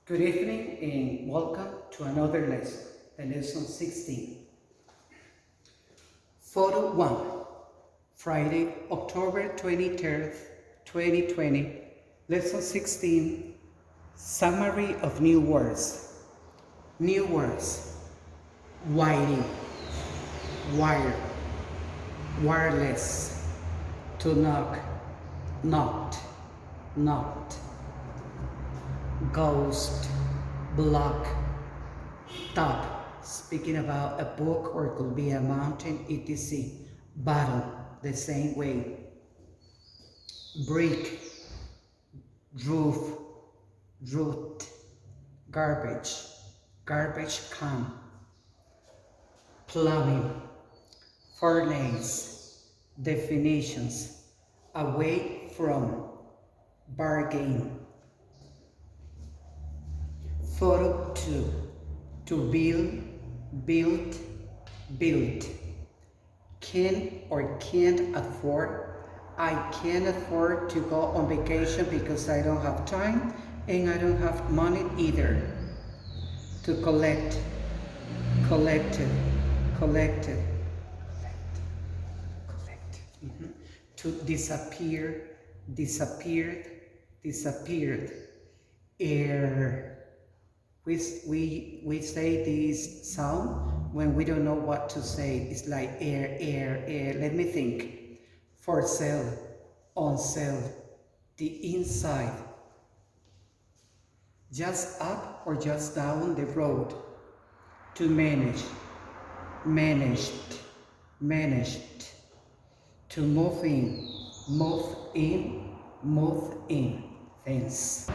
Good evening and welcome to another lesson, the lesson 16. Photo 1, Friday, October 23rd, 2020, lesson 16, summary of new words. New words: wiring, wire, wireless, to knock, knocked, knocked, ghost, block, top, speaking about a book or it could be a mountain, etc. Bottom, the same way. Brick, roof, root, garbage, garbage can. Plumbing, furnace, definitions, away from, bargain. Photo 2, to build, built, built. Can or can't afford. I can't afford to go on vacation because I don't have time and I don't have money either. To collect, collected, collected, collect. To disappear, disappeared, disappeared. Air. We say this sound when we don't know what to say. It's like air, air, air. Let me think. For sale, on sale, the inside. Just up or just down the road. To manage, managed, managed. To move in, move in, move in. Thanks.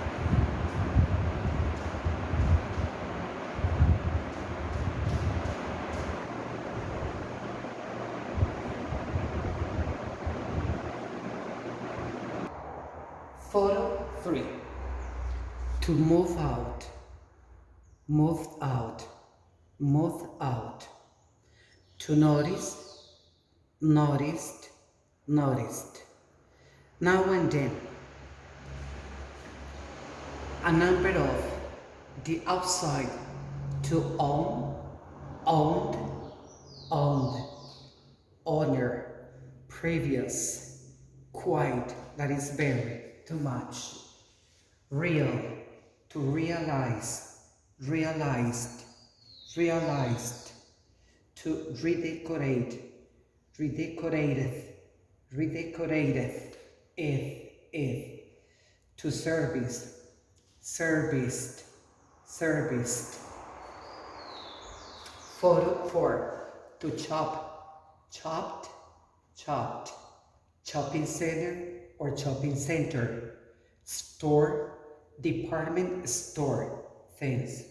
Photo 3, to move out, moved out, moved out. To notice, noticed, noticed. Now and then. A number of, the outside. To own, owned, owned. Owner, previous, quite, that is very. Too much. Real, to realize, realized, realized. To redecorate, redecorated, redecorated. If. To service, serviced, serviced. Photo 4, to chop, chopped, chopped. Shopping center or shopping center. Store, department store. Thanks.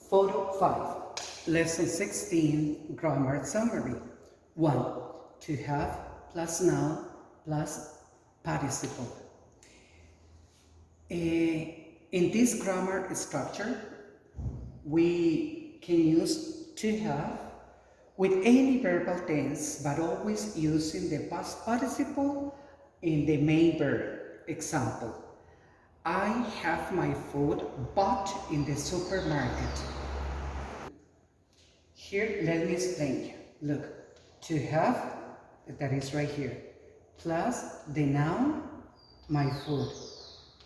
Photo 5, lesson 16, grammar summary. 1, to have plus noun plus participle. In this grammar structure, we can use to have with any verbal tense, but always using the past participle in the main verb. Example, I have my food bought in the supermarket. Here, let me explain. Look, to have, that is right here, plus the noun, my food,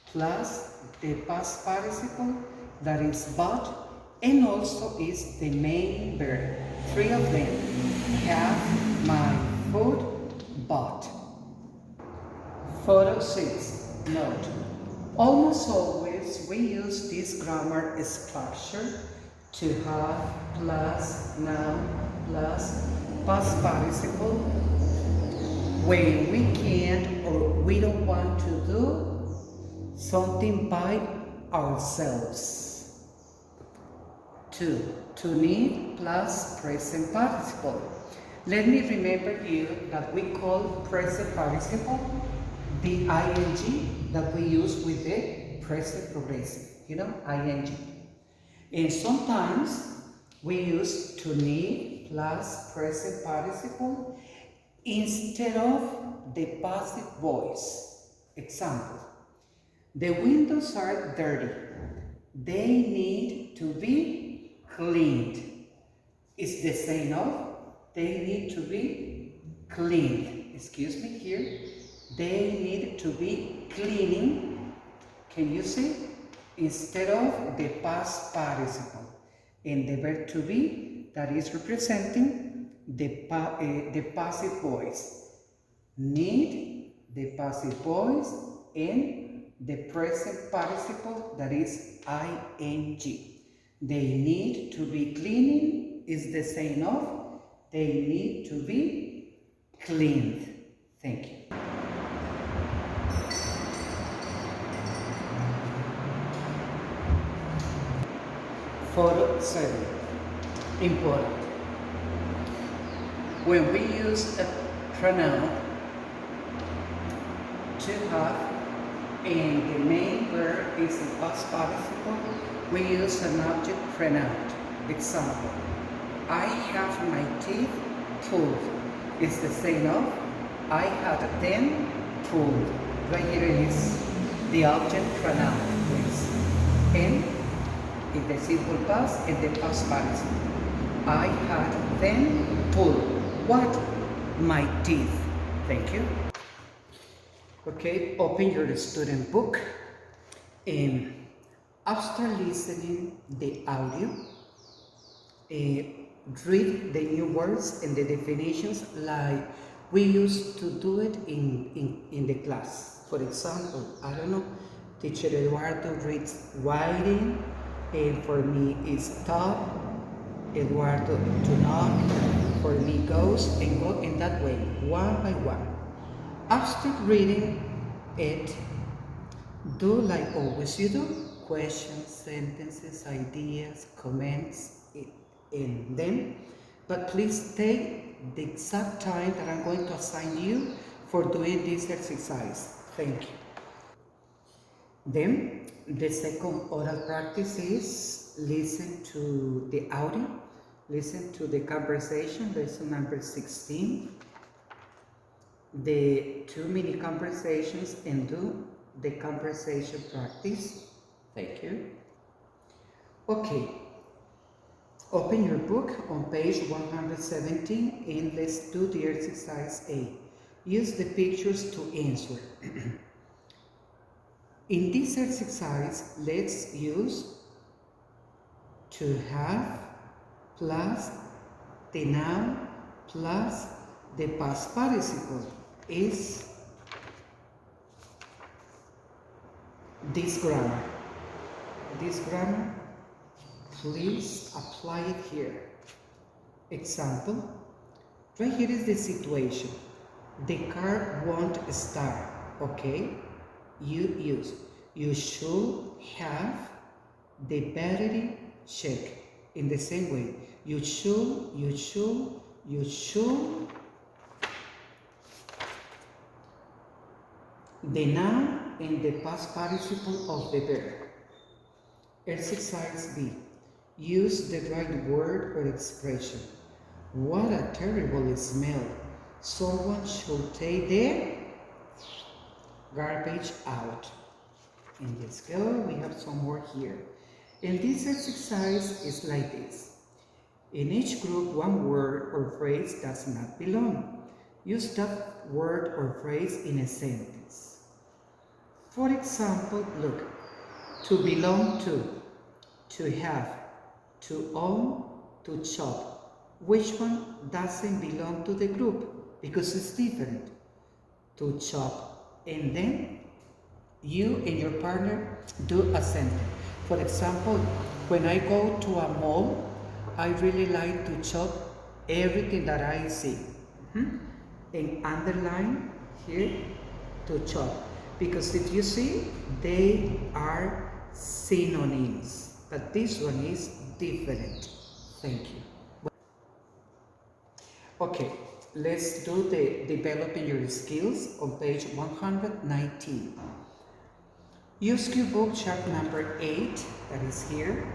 plus the past participle, that is bought, and also is the main verb. 3 of them. Have my food bought. Photo 6, note. Almost always we use this grammar structure to have plus noun plus past participle when we can't or we don't want to do something by ourselves. 2, to need plus present participle. Let me remember you that we call present participle the ing that we use with the present progressive, ing. And sometimes We use to need plus present participle instead of the passive voice. Example, the windows are dirty. They need to be cleaned. It's the same of they need to be cleaned. Excuse me here. They need to be cleaning. Can you see? Instead of the past participle. And the verb to be that is representing the passive voice. Need, the passive voice, and the present participle that is ing. They need to be cleaning is the same of they need to be cleaned. Thank you. Photo 7. Important. When we use a pronoun to have and the main verb is the past participle, we use an object pronoun. Example, I have my teeth pulled. It's the same of I had them pulled. Right here is the object pronoun, please. And in the simple past and the past participle. I had them pulled. What? My teeth. Thank you. Okay, open your student book and after listening the audio, read the new words and the definitions like we used to do it in the class. For example, I don't know, teacher Eduardo reads writing, and for me is stop, Eduardo to knock, for me goes, and go in that way, one by one. After reading it, do like always you do, questions, sentences, ideas, comments, in them, but please take the exact time that I'm going to assign you for doing this exercise. Thank you. Then, the second oral practice is listen to the audio, listen to the conversation, lesson number 16, the 2 mini conversations and do the conversation practice. Thank you. Okay, open your book on page 117 and let's do the exercise A. Use the pictures to answer. In this exercise, let's use to have plus the noun plus the past participle is this grammar. This grammar, please apply it here. Example, right here is the situation. The car won't start, okay? You should have the battery check. In the same way, you should the noun and the past participle of the verb. Exercise B. Use the right word or expression. What a terrible smell. Someone should take the garbage out. And let's go, we have some more here. And this exercise is like this. In each group, one word or phrase does not belong. Use that word or phrase in a sentence. For example, look, to belong to have, to own, to chop. Which one doesn't belong to the group? Because it's different. To chop. And then you and your partner do a sentence. For example, when I go to a mall, I really like to chop everything that I see. And underline here, to chop. Because if you see, they are synonyms. But this one is different. Thank you. Okay, let's do the developing your skills on page 119. Use Book chart number 8, that is here.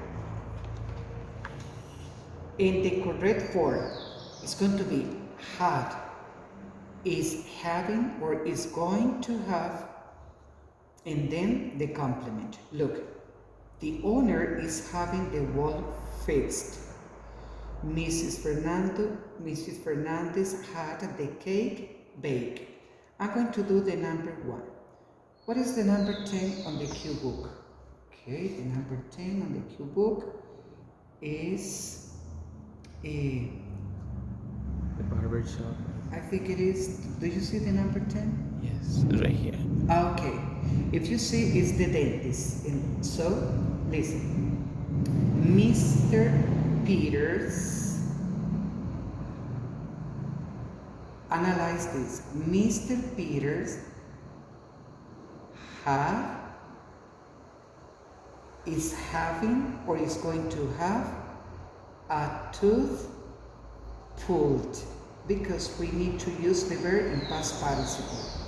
And the correct form is going to be had, is having, or is going to have, and then the complement. Look, the owner is having the wall fixed. Mrs. Fernandez had the cake baked. I'm going to do the number 1. What is the number 10 on the cue book? Okay, the number 10 on the cue book is the barber shop. I think it is. Do you see the number 10? Yes, right here. Okay. If you see, it's the dentist. And so, listen. Mr. Peters, analyze this. Mr. Peters is having, or is going to have, a tooth pulled, because we need to use the verb in past participle.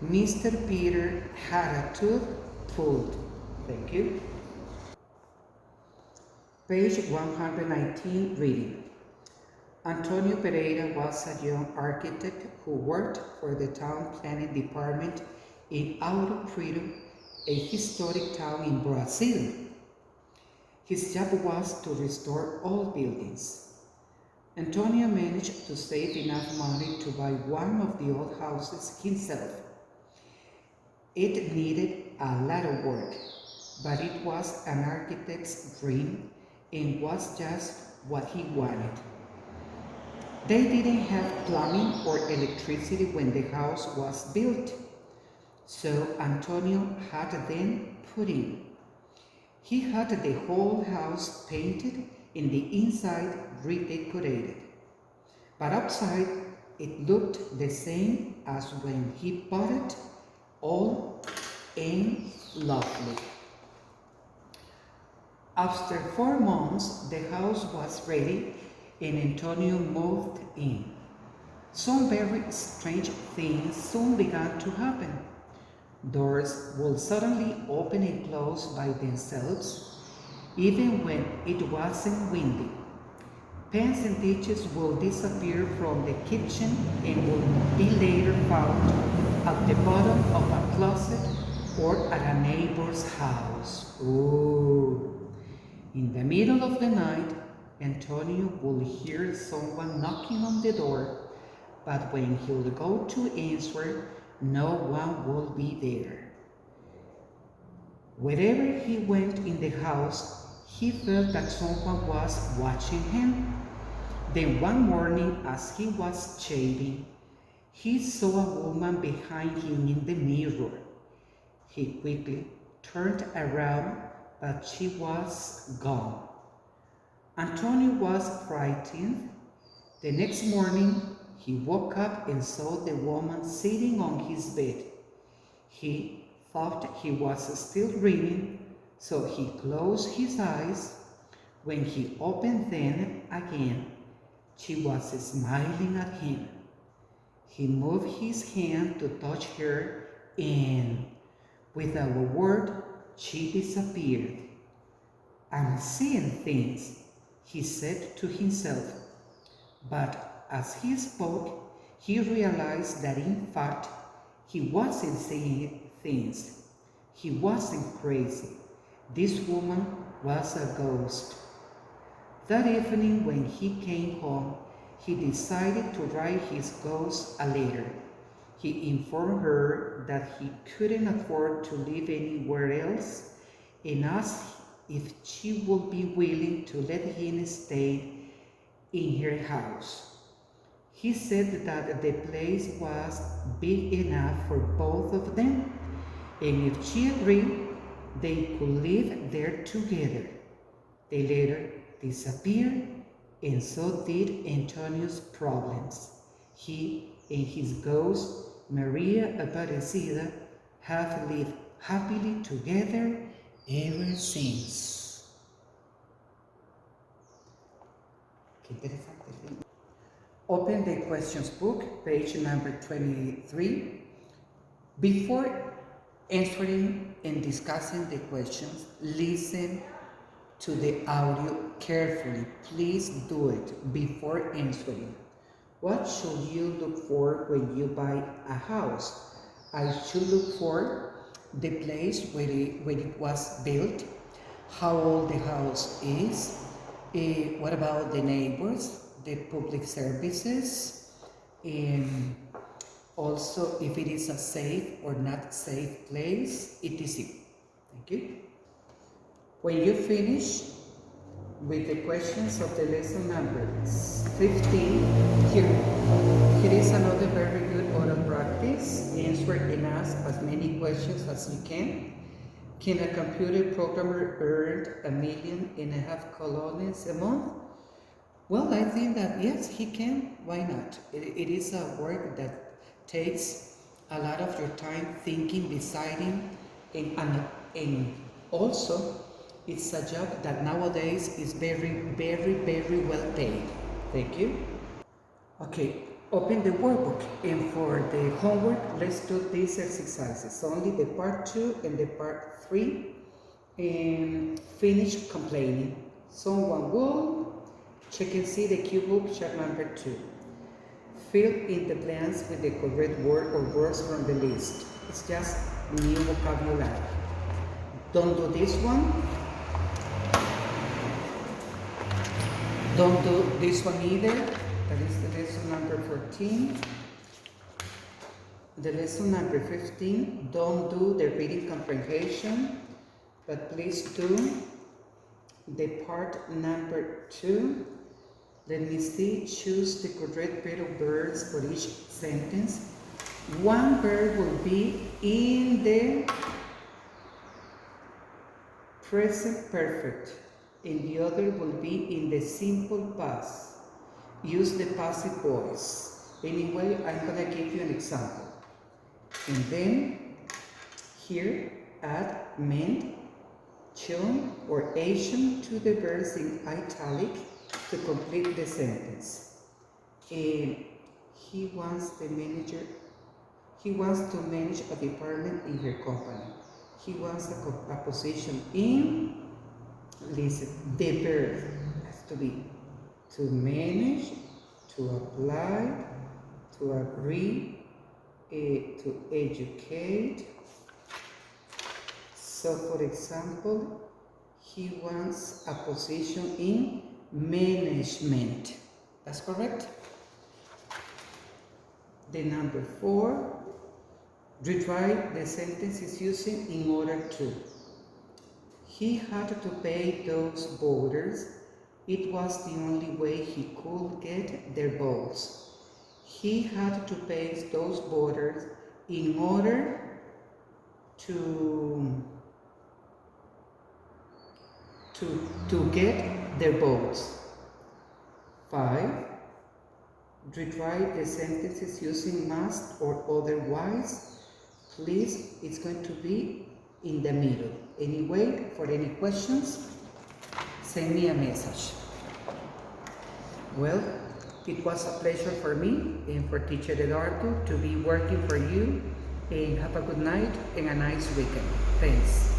Mr. Peter had a tooth pulled. Thank you. Page 119, reading. Antonio Pereira was a young architect who worked for the town planning department in Ouro Preto, a historic town in Brazil. His job was to restore old buildings. Antonio managed to save enough money to buy one of the old houses himself. It needed a lot of work, but it was an architect's dream and was just what he wanted. They didn't have plumbing or electricity when the house was built, so Antonio had them put in. He had the whole house painted and the inside redecorated, but outside it looked the same as when he bought it, old and lovely. After 4 months, the house was ready and Antonio moved in. Some very strange things soon began to happen. Doors would suddenly open and close by themselves, even when it wasn't windy. Pans and dishes will disappear from the kitchen and will be later found at the bottom of a closet or at a neighbor's house. Ooh. In the middle of the night, Antonio will hear someone knocking on the door, but when he'll go to answer, no one will be there. Wherever he went in the house, he felt that someone was watching him. Then one morning, as he was shaving, he saw a woman behind him in the mirror. He quickly turned around, but she was gone. Antonio was frightened. The next morning, he woke up and saw the woman sitting on his bed. He thought he was still dreaming, so he closed his eyes. When he opened them again, she was smiling at him. He moved his hand to touch her, and without a word, she disappeared. "I'm seeing things," he said to himself. But as he spoke, he realized that in fact, he wasn't seeing things. He wasn't crazy. This woman was a ghost. That evening, when he came home, he decided to write his ghost a letter. He informed her that he couldn't afford to live anywhere else and asked if she would be willing to let him stay in her house. He said that the place was big enough for both of them, and if she agreed, they could live there together. The letter disappeared, and so did Antonio's problems. He and his ghost, Maria Aparecida, have lived happily together ever since. Qué interesante. Open the questions book, page number 23. Before answering and discussing the questions, listen to the audio carefully. Please do it before answering. What should you look for when you buy a house? I should look for the place where it was built, how old the house is, what about the neighbors, the public services, and also if it is a safe or not safe place, etc. Thank you. When you finish with the questions of the lesson number 15, here is another very good oral practice. Answer and ask as many questions as you can. Can a computer programmer earn $1.5 million colones a month? Well, I think that yes, he can. Why not? It is a work that takes a lot of your time thinking, deciding, and also it's a job that nowadays is very, very, very well paid. Thank you. Okay, open the workbook, and for the homework, let's do these exercises. Only the part 2 and the part 3, and finish complaining. Someone will check and see the cue book, chart number 2. Fill in the blanks with the correct word or words from the list. It's just new vocabulary. Don't do this one. Don't do this one either. That is the lesson number 14. The lesson number 15, don't do the reading comprehension, but please do the part number 2. Let me see, choose the correct pair of verbs for each sentence. One verb will be in the present perfect, and the other will be in the simple past. Use the passive voice. Anyway, I'm gonna give you an example. And then here, add meant, children, or Asian to the verbs in italic to complete the sentence. And he wants to manage a department in her company. He wants a position in, listen, the verb has to be to manage, to apply, to agree, to educate. So for example, he wants a position in management. That's correct. The number 4, rewrite the sentences using in order to. He had to pay those voters. It was the only way he could get their votes. He had to pay those voters in order to get their votes. 5. Rewrite the sentences using must or otherwise. Please, it's going to be in the middle. Anyway, for any questions, send me a message. Well, it was a pleasure for me and for Teacher Eduardo to be working for you, and have a good night and a nice weekend. Thanks.